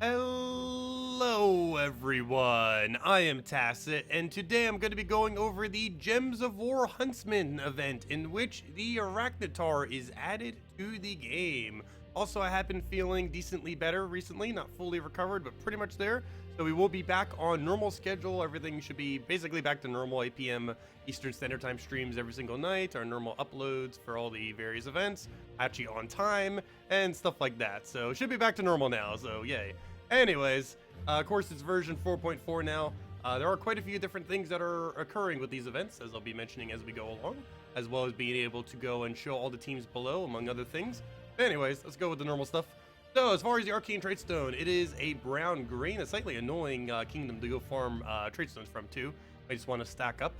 Hello everyone, I am Tacet, and today I'm going to be going over the Gems of War Huntsman event in which the Arachnataur is added to the game. Also, I have been feeling decently better recently, not fully recovered, but pretty much there. So we will be back on normal schedule. Everything should be basically back to normal 8 p.m. Eastern Standard Time streams every single night, our normal uploads for all the various events, actually on time, and stuff like that. So it should be back to normal now, so yay. Anyways, of course it's version 4.4 now. There are quite a few different things that are occurring with these events, as I'll be mentioning as we go along, as well as being able to go and show all the teams below, among other things. Anyways, let's go with the normal stuff. So, as far as the Arcane Tradestone, it is a brown-green, a slightly annoying kingdom to go farm Tradestones from, too. I just want to stack up.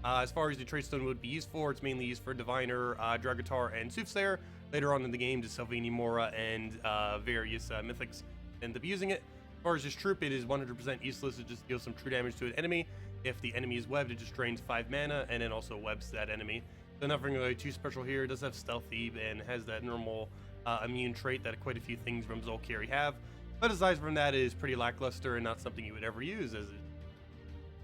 As far as the Tradestone would be used for, it's mainly used for Diviner, Dragatar, and Soothsayer. Later on in the game, just Salvini Mora and various mythics end up using it. As far as this troop, it is 100% useless. It just deals some true damage to an enemy. If the enemy is webbed, it just drains 5 mana, and then also webs that enemy. So nothing really too special here. It does have Stealthy, and has that normal immune trait that quite a few things from Zolkari have. But aside from that, it is pretty lackluster and not something you would ever use as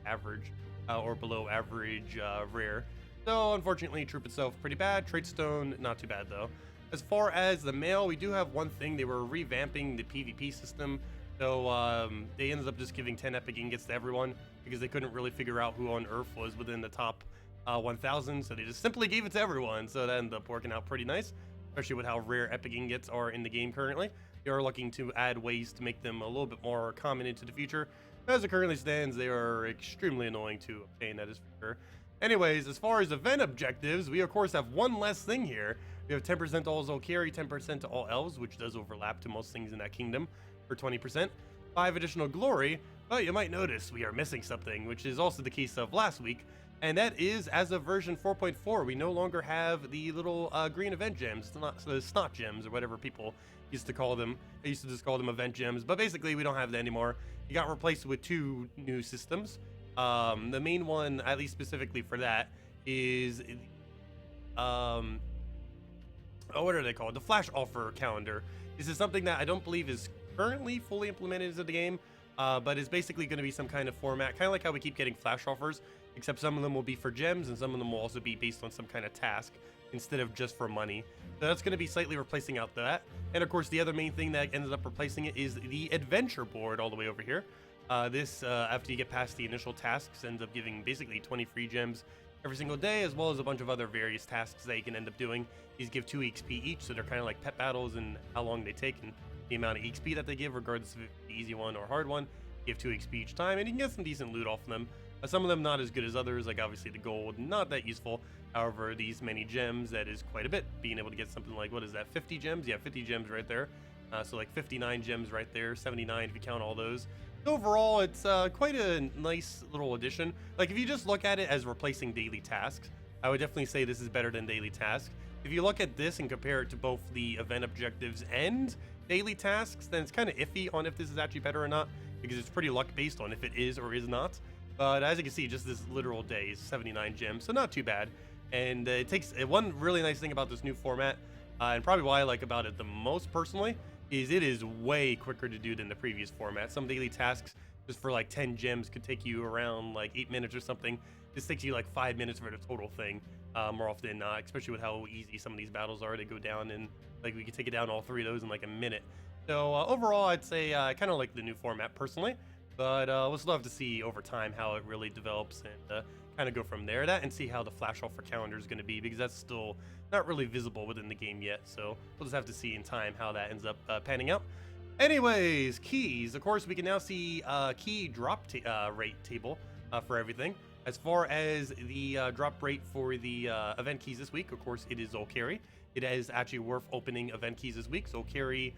average or below average rare. So unfortunately, troop itself pretty bad. Tradestone, not too bad though. As far as the mail, we do have one thing. They were revamping the PvP system. So they ended up just giving 10 epic ingots to everyone because they couldn't really figure out who on Earth was within the top 1,000. So they just simply gave it to everyone. So that ended up working out pretty nice, especially with how rare epic ingots are in the game currently. They are looking to add ways to make them a little bit more common into the future. As it currently stands, they are extremely annoying to obtain, that is for sure. Anyways, as far as event objectives, we of course have one less thing here. We have 10% to all Zolkari, 10% to all elves, which does overlap to most things in that kingdom for 20%. 5 additional glory, but you might notice we are missing something, which is also the case of last week. And that is, as of version 4.4, we no longer have the little green event gems, the snot gems, or whatever people used to call them. I used to just call them event gems, but basically we don't have that anymore. It got replaced with 2 new systems. The main one, at least specifically for that, is what are they called? The flash offer calendar. This is something that I don't believe is currently fully implemented into the game, but is basically going to be some kind of format, kind of like how we keep getting flash offers, except some of them will be for gems and some of them will also be based on some kind of task instead of just for money. So that's going to be slightly replacing out that. And of course, the other main thing that ended up replacing it is the adventure board all the way over here. This, after you get past the initial tasks, ends up giving basically 20 free gems every single day, as well as a bunch of other various tasks that you can end up doing. These give 2 XP each, so they're kind of like pet battles and how long they take and the amount of XP that they give, regardless if it's the easy one or hard one. You give 2 XP each time, and you can get some decent loot off of them. Some of them not as good as others, like obviously the gold, not that useful. However, these many gems, that is quite a bit. Being able to get something like, what is that, 50 gems? Yeah, 50 gems right there. So like 59 gems right there, 79 if you count all those. Overall, it's quite a nice little addition. Like, if you just look at it as replacing daily tasks, I would definitely say this is better than daily tasks. If you look at this and compare it to both the event objectives and daily tasks, then it's kind of iffy on if this is actually better or not, because it's pretty luck based on if it is or is not. But as you can see, just this literal day is 79 gems, so not too bad. And it takes one really nice thing about this new format, and probably why I like about it the most personally, is it is way quicker to do than the previous format. Some daily tasks just for like 10 gems could take you around like 8 minutes or something. This takes you like 5 minutes for the total thing, more often than not, especially with how easy some of these battles are to go down, and like we could take it down all 3 of those in like a minute. So overall, I'd say I kind of like the new format personally, but we'll still have to see over time how it really develops and kind of go from there, that and see how the flash offer calendar is going to be, because that's still not really visible within the game yet. So we'll just have to see in time how that ends up panning out. Anyways, keys. Of course, we can now see key drop rate table for everything. As far as the drop rate for the event keys this week, of course, it is Zolkari. It is actually worth opening event keys this week. Zolkari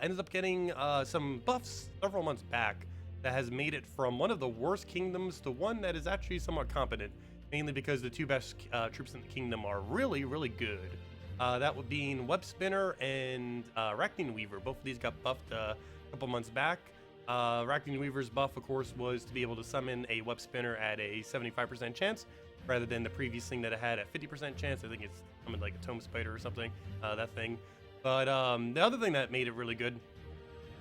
ended up getting some buffs several months back that has made it from one of the worst kingdoms to one that is actually somewhat competent, mainly because the 2 best troops in the kingdom are really, really good. That would be Web Spinner and Arachnataur. Both of these got buffed a couple months back. Arachnataur's buff, of course, was to be able to summon a Web Spinner at a 75% chance, rather than the previous thing that it had at 50% chance. I think it's summoned like a Tome Spider or something, that thing. But the other thing that made it really good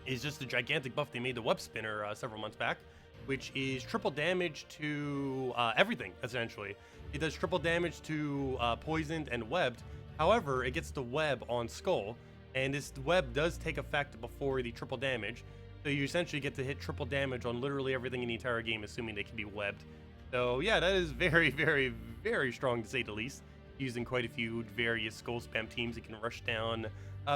is just a gigantic buff they made the web spinner several months back, which is triple damage to everything, essentially. It does triple damage to poisoned and webbed. However, it gets the web on Skull, and this web does take effect before the triple damage. So you essentially get to hit triple damage on literally everything in the entire game, assuming they can be webbed. So yeah, that is very, very, very strong to say the least. Using quite a few various Skull spam teams, it can rush down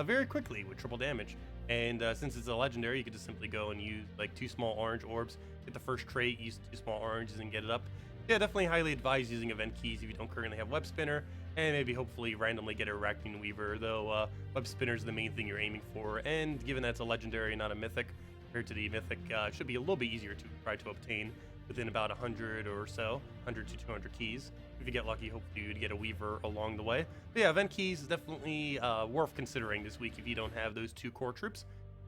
very quickly with triple damage. And since it's a legendary, you can just simply go and use like 2 small orange orbs, get the first trait, use 2 small oranges, and get it up. Yeah, definitely highly advise using event keys if you don't currently have web spinner, and maybe hopefully randomly get a Arachnataur, though web spinner is the main thing you're aiming for. And given that it's a legendary, not a mythic, compared to the mythic, it should be a little bit easier to try to obtain within about 100 or so, 100 to 200 keys. If you get lucky, hopefully you'd get a Weaver along the way. But yeah, event keys is definitely worth considering this week if you don't have those 2 core troops.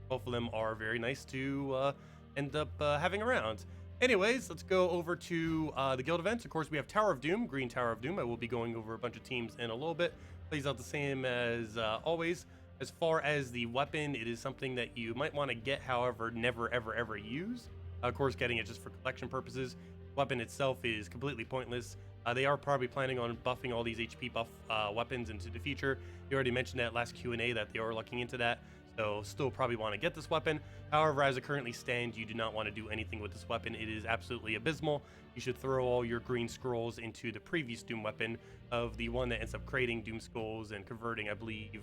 Both of them are very nice to end up having around. Anyways, let's go over to the guild events. Of course, we have Tower of Doom, Green Tower of Doom. I will be going over a bunch of teams in a little bit. Plays out the same as always. As far as the weapon, it is something that you might want to get, however, never, ever, ever use. Of course, getting it just for collection purposes. Weapon itself is completely pointless. They are probably planning on buffing all these HP buff weapons into the future. You already mentioned that last Q&A that they are looking into that. So still probably want to get this weapon. However, as it currently stands, you do not want to do anything with this weapon. It is absolutely abysmal. You should throw all your green scrolls into the previous Doom weapon of the one that ends up creating Doom Skulls and converting, I believe,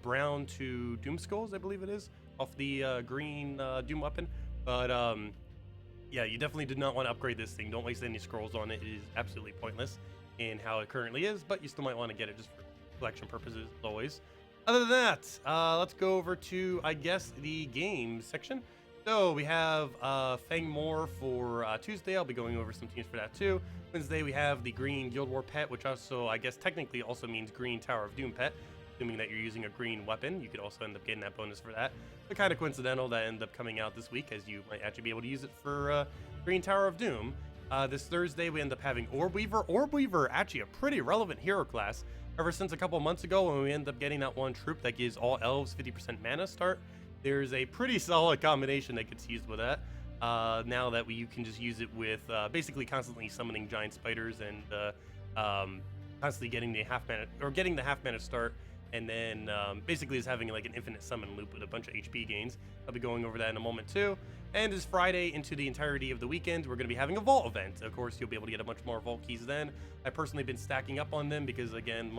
brown to Doom Skulls, I believe it is, off the green Doom weapon. But yeah, you definitely did not want to upgrade this thing. Don't waste any scrolls on it. It is absolutely pointless in how it currently is, but you still might want to get it just for collection purposes as always. Other than that, let's go over to, I guess, the games section. So we have Fang Moor for Tuesday. I'll be going over some teams for that too. Wednesday, we have the Green Guild War pet, which also, I guess, technically also means Green Tower of Doom pet. Assuming that you're using a green weapon, you could also end up getting that bonus for that. But kind of coincidental that ended up coming out this week, as you might actually be able to use it for Green Tower of Doom. This Thursday, we end up having Orbweaver. Orbweaver, actually a pretty relevant hero class. Ever since a couple months ago when we end up getting that one troop that gives all elves 50% mana start, there's a pretty solid combination that gets used with that. Now that you can just use it with basically constantly summoning giant spiders and constantly getting the half mana start, and then basically is having like an infinite summon loop with a bunch of HP gains. I'll be going over that in a moment too. And this Friday into the entirety of the weekend, we're going to be having a vault event. Of course, you'll be able to get a bunch more vault keys then. I personally been stacking up on them because, again,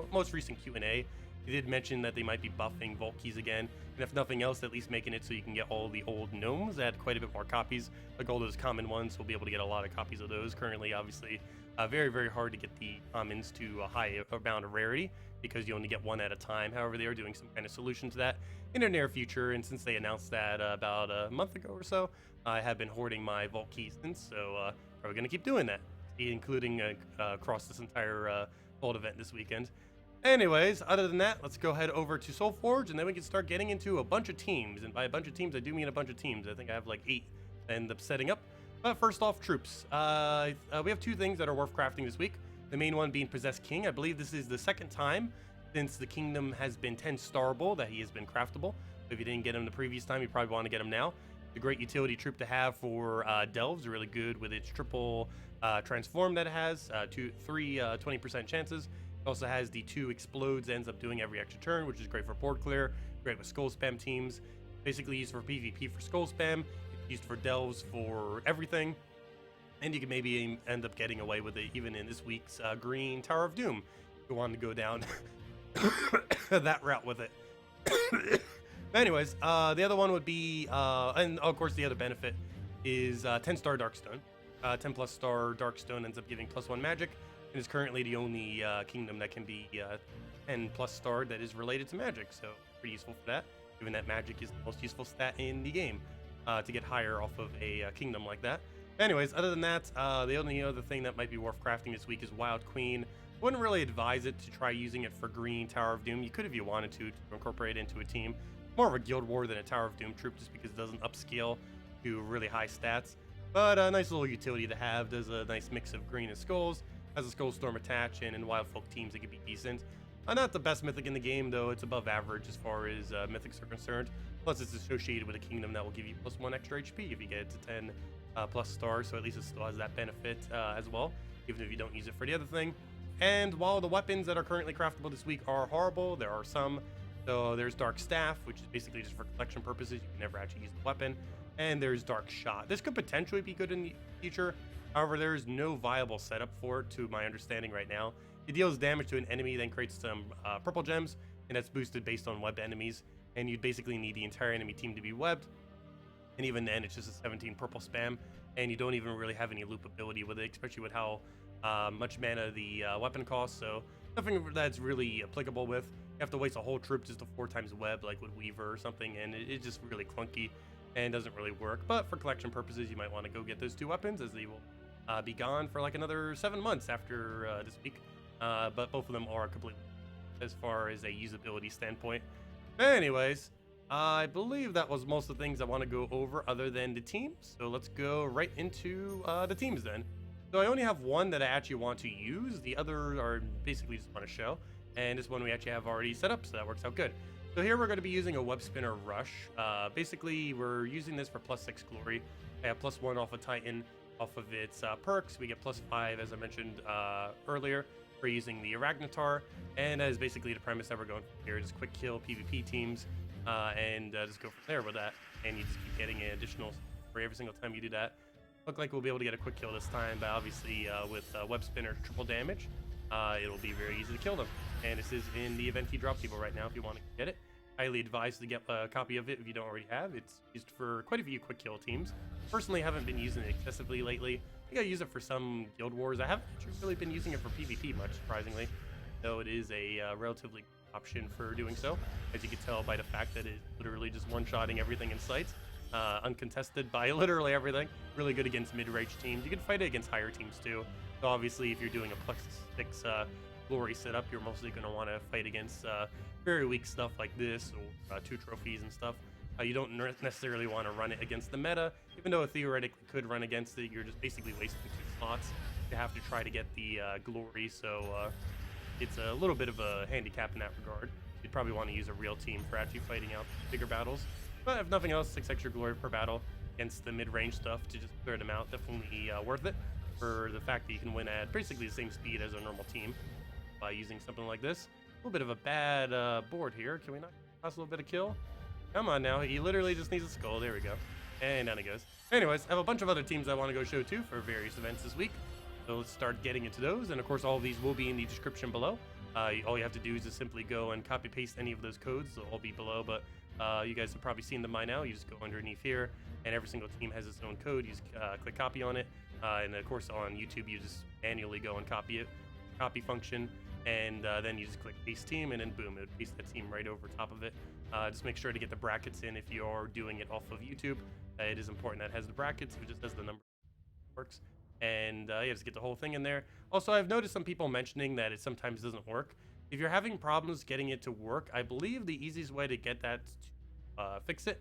most recent Q&A, they did mention that they might be buffing vault keys again. And if nothing else, at least making it so you can get all the old gnomes. Add quite a bit more copies. Like all those common ones, we'll be able to get a lot of copies of those. Currently, obviously, very, very hard to get the commons to a high amount of rarity because you only get one at a time. However, they are doing some kind of solution to that in the near future, and since they announced that about a month ago or so, I have been hoarding my vault keys since, so probably going to keep doing that, including across this entire vault event this weekend. Anyways, other than that, let's go head over to Soulforge, and then we can start getting into a bunch of teams, and by a bunch of teams, I do mean a bunch of teams. I think I have like 8 that end up setting up. But first off, troops. We have 2 things that are worth crafting this week. The main one being Possessed King. I believe this is the second time since the kingdom has been 10 starable that he has been craftable. If you didn't get him the previous time, you probably want to get him now. It's a great utility troop to have for delves. Really good with its triple transform that it has. 3 20% chances. It also has the 2 explodes, ends up doing every extra turn, which is great for board clear. Great with skull spam teams. Basically used for PvP for skull spam. It's used for delves for everything. And you can maybe end up getting away with it even in this week's Green Tower of Doom. If you want to go down that route with it. Anyways, the other one would be, and of course the other benefit is 10-star Darkstone. 10 plus star Darkstone ends up giving +1 magic, and is currently the only kingdom that can be 10 plus star that is related to magic. So pretty useful for that, given that magic is the most useful stat in the game to get higher off of a kingdom like that. Anyways, other than that, the only other thing that might be worth crafting this week is Wild Queen. Wouldn't really advise it to try using it for Green Tower of Doom. You could if you wanted to incorporate it into a team. More of a Guild War than a Tower of Doom troop, just because it doesn't upscale to really high stats. But a nice little utility to have. Does a nice mix of green and skulls. Has a Skull Storm attach, and in Wild Folk teams it could be decent. Not the best mythic in the game, though. It's above average as far as mythics are concerned. Plus, it's associated with a kingdom that will give you +1 extra HP if you get it to 10 plus stars. So at least it still has that benefit as well, even if you don't use it for the other thing. And while the weapons that are currently craftable this week are horrible, there are some. So there's Dark Staff, which is basically just for collection purposes. You can never actually use the weapon. And there's Dark Shot. This could potentially be good in the future. However, there is no viable setup for it, to my understanding right now. It deals damage to an enemy, then creates some purple gems, and that's boosted based on webbed enemies. And you'd basically need the entire enemy team to be webbed. And even then, it's just a 17 purple spam, and you don't even really have any loop ability with it, especially with how much mana the weapon costs. So nothing that's really applicable with. You have to waste a whole troop just to 4 times web, like with Weaver or something, and it's just really clunky and doesn't really work. But for collection purposes, you might want to go get those 2 weapons, as they will be gone for like another 7 months after this week. But both of them are completely as far as a usability standpoint. Anyways, I believe that was most of the things I want to go over other than the teams. So let's go right into the teams then. So I only have one that I actually want to use. The other are basically just want to show. And this one we actually have already set up, so that works out good. So here we're going to be using a Web Spinner Rush. Basically, we're using this for +6 glory. I have +1 off of Titan, off of its perks. We get +5, as I mentioned earlier, for using the Arachnataur. And that is basically the premise that we're going from here. Just quick kill PvP teams and just go from there with that. And you just keep getting an additional for every single time you do that. Look like we'll be able to get a quick kill this time, but obviously with Web Spinner triple damage, it'll be very easy to kill them. And this is in the event he drop table right now if you want to get it. Highly advised to get a copy of it if you don't already have. It's used for quite a few quick kill teams. Personally, haven't been using it excessively lately. I think I use it for some guild wars. I haven't actually really been using it for PvP much, surprisingly, though it is a relatively good option for doing so, as you can tell by the fact that it's literally just one-shotting everything in sight. Uncontested by literally everything. Really good against mid-range teams. You can fight it against higher teams too. So obviously, if you're doing a +6 glory setup, you're mostly going to want to fight against very weak stuff like this, or 2 trophies and stuff. You don't necessarily want to run it against the meta, even though it theoretically could run against it. You're just basically wasting 2 slots to have to try to get the glory. So it's a little bit of a handicap in that regard. You'd probably want to use a real team for actually fighting out bigger battles. But if nothing else, 6 extra glory per battle against the mid-range stuff to just clear them out, definitely worth it, for the fact that you can win at basically the same speed as a normal team by using something like this. A little bit of a bad board here. Can we not toss a little bit of kill? Come on now, he literally just needs a skull. There we go. And down he goes. Anyways, I have a bunch of other teams I want to go show too for various events this week. So let's start getting into those. And of course, all of these will be in the description below. All you have to do is just simply go and copy paste any of those codes. They'll all be below, but you guys have probably seen them by now. You just go underneath here, and every single team has its own code. You just click copy on it, and of course on YouTube you just manually go and copy it, copy function, and then you just click paste team, and then boom, it would paste that team right over top of it. Just make sure to get the brackets in if you are doing it off of YouTube. It is important that it has the brackets. If it just has the number, it works. And yeah, just get the whole thing in there. Also, I've noticed some people mentioning that it sometimes doesn't work. If you're having problems getting it to work, I believe the easiest way to get that to fix it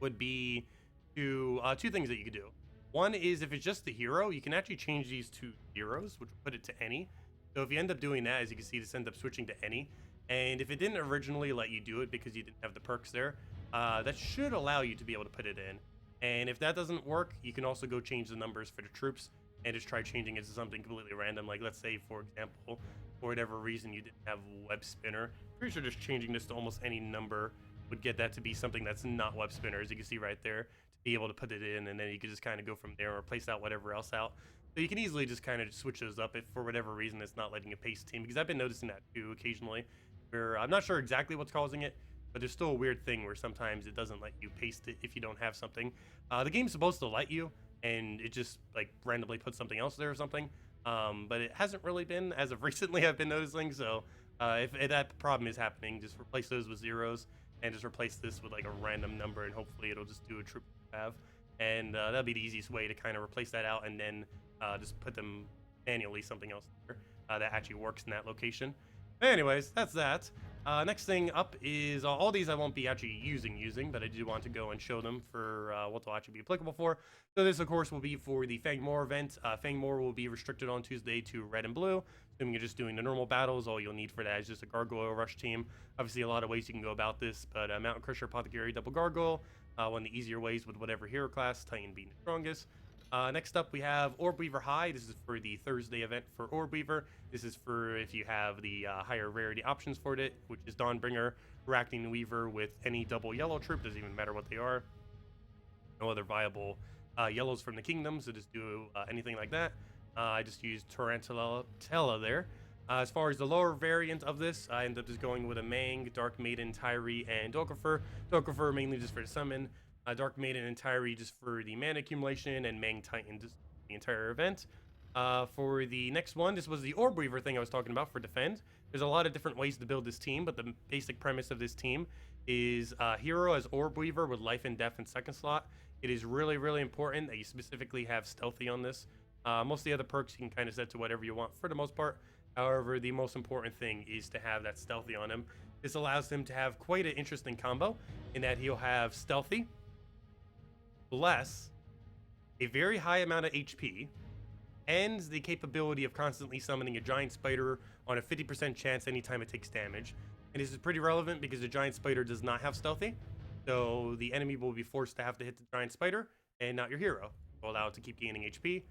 would be to 2 things that you could do. One is if it's just the hero, you can actually change these to zeros, which will put it to any. So if you end up doing that, as you can see, this ends up switching to any. And if it didn't originally let you do it because you didn't have the perks there, that should allow you to be able to put it in. And if that doesn't work, you can also go change the numbers for the troops and just try changing it to something completely random. Like, let's say, for example, for whatever reason you didn't have Web Spinner. Pretty sure just changing this to almost any number would get that to be something that's not Web Spinner, as you can see right there, to be able to put it in, and then you can just kind of go from there and replace out whatever else out. So you can easily just kind of switch those up if for whatever reason it's not letting you paste team, because I've been noticing that too occasionally, where I'm not sure exactly what's causing it, but there's still a weird thing where sometimes it doesn't let you paste it if you don't have something. The game's supposed to let you, and it just like randomly puts something else there or something. But it hasn't really been as of recently, I've been noticing. So if that problem is happening, just replace those with zeros and just replace this with like a random number, and hopefully it'll just do a troop you have. And that'll be the easiest way to kind of replace that out, and then just put them manually something else there that actually works in that location. Anyways, that's that. Next thing up is all these I won't be actually using, but I do want to go and show them for what they'll actually be applicable for. So this, of course, will be for the Fang Moor event. Fang Moor will be restricted on Tuesday to red and blue. Assuming you're just doing the normal battles, all you'll need for that is just a Gargoyle Rush team. Obviously, a lot of ways you can go about this, but Mountain Crusher, Apothecary, Double Gargoyle. One of the easier ways with whatever hero class, Titan being the strongest. Next up, we have Orbweaver High. This is for the Thursday event for Orbweaver. This is for if you have the higher rarity options for it, which is Dawnbringer, Arachnataur with any double yellow troop. Doesn't even matter what they are. No other viable yellows from the kingdom, so just do anything like that. I just used Tarantula there. As far as the lower variant of this, I ended up just going with a Mang, Dark Maiden, Tyree, and Dokkafer. Dokkafer mainly just for the summon. Dark Maiden and Tyree just for the mana accumulation, and Mang Titan just the entire event. For the next one, this was the Orbweaver thing I was talking about for defend. There's a lot of different ways to build this team, but the basic premise of this team is hero as Orbweaver with life and death in second slot. It is really, really important that you specifically have stealthy on this. Most of the other perks you can kind of set to whatever you want for the most part. However, the most important thing is to have that stealthy on him. This allows him to have quite an interesting combo in that he'll have stealthy, bless, a very high amount of HP, and the capability of constantly summoning a giant spider on a 50% chance anytime it takes damage. And this is pretty relevant because the giant spider does not have stealthy, so the enemy will be forced to have to hit the giant spider and not your hero. Will allow it to keep gaining HP,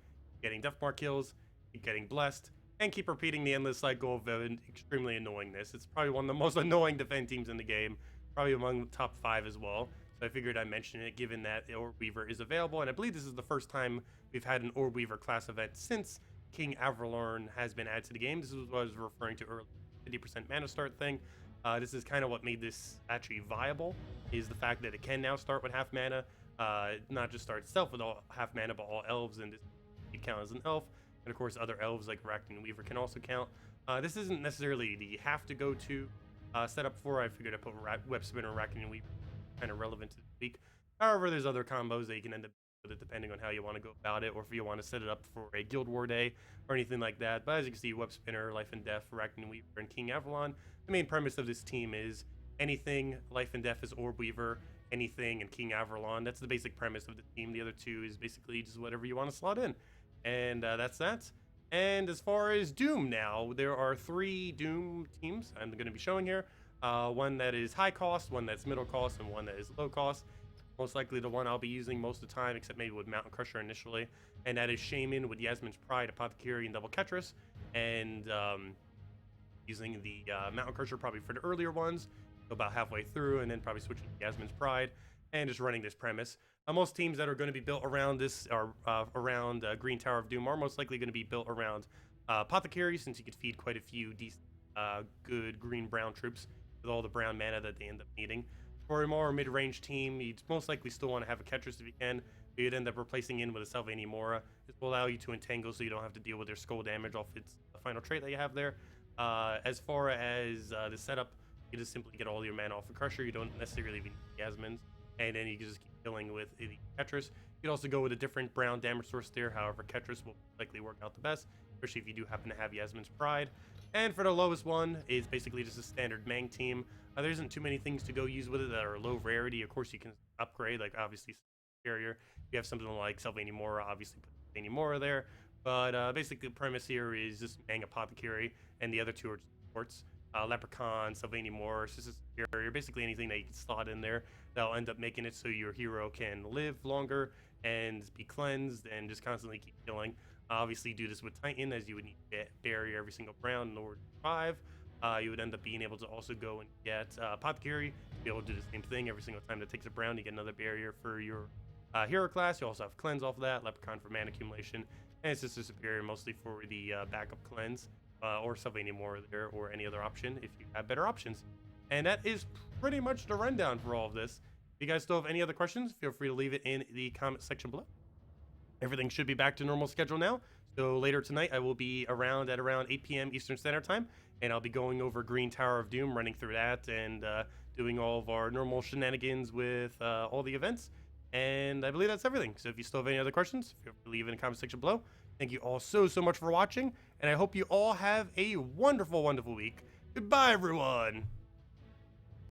getting death mark kills, keep getting blessed, and keep repeating the endless cycle of extremely annoyingness. It's probably one of the most annoying defend teams in the game, probably among the top 5 as well. So I figured I'd mention it given that Orbweaver is available, and I believe this is the first time we've had an Orbweaver class event since King Avalorn has been added to the game. This is what I was referring to earlier, 50% mana start thing. This is kind of what made this actually viable, is the fact that it can now start with half mana, not just start itself with all half mana, but all elves, and this could count as an elf. And of course, other elves like Arachnataur can also count. This isn't necessarily the have to go to setup for. I figured I'd put Web Spinner, Arachnataur kind of relevant to the week. However, there's other combos that you can end up with it depending on how you want to go about it, or if you want to set it up for a Guild War day or anything like that. But as you can see, Web Spinner, Life and Death, Arachnataur, and King Avalon. The main premise of this team is anything Life and Death is Orbweaver, anything and King Avalon. That's the basic premise of the team. The other two is basically just whatever you want to slot in. And that's that. And as far as Doom now, there are 3 Doom teams I'm going to be showing here. One that is high cost, one that's middle cost, and one that is low cost. Most likely the one I'll be using most of the time, except maybe with Mountain Crusher initially. And that is Shaman with Yasmin's Pride, Apothecary, and Double Ketris. And using the Mountain Crusher probably for the earlier ones, about halfway through, and then probably switching to Yasmin's Pride, and just running this premise. Most teams that are going to be built around this, are around Green Tower of Doom, are most likely going to be built around Apothecary, since you could feed quite a few decent, good green-brown troops with all the brown mana that they end up needing. For a more mid-range team, you'd most likely still want to have a Ketris if you can, but you'd end up replacing in with a Sylvania Mora. This will allow you to entangle so you don't have to deal with their skull damage off its final trait that you have there. As far as the setup, you just simply get all your mana off a Crusher. You don't necessarily need Yasmin's, and then you can just keep killing with the Ketris. You can also go with a different brown damage source there. However, Ketris will likely work out the best, especially if you do happen to have Yasmin's Pride. And for the lowest one, it's basically just a standard Mang team. There isn't too many things to go use with it that are low rarity. Of course, you can upgrade, like obviously Superior. You have something like Sylvania Mora, obviously put Sylvania Mora there. But basically the premise here is just Mang Apothecary, and the other 2 are just supports. Leprechaun, Sylvania Mora, Sister Superior, basically anything that you can slot in there that'll end up making it so your hero can live longer and be cleansed and just constantly keep killing. Obviously do this with Titan, as you would need to get barrier every single round in order to survive. You would end up being able to also go and get Apothecary, be able to do the same thing every single time that takes a round. You get another barrier for your hero class. You also have Cleanse off of that, Leprechaun for mana accumulation, and Sister Superior mostly for the backup cleanse, or Sylvania Mora there, or any other option if you have better options. And that is pretty much the rundown for all of this. If you guys still have any other questions, feel free to leave it in the comment section below. Everything should be back to normal schedule now. So later tonight, I will be around at around 8 p.m. Eastern Standard Time, and I'll be going over Green Tower of Doom, running through that, and doing all of our normal shenanigans with all the events. And I believe that's everything. So if you still have any other questions, feel free to leave it in the comment section below. Thank you all so much for watching, and I hope you all have a wonderful, wonderful week. Goodbye, everyone.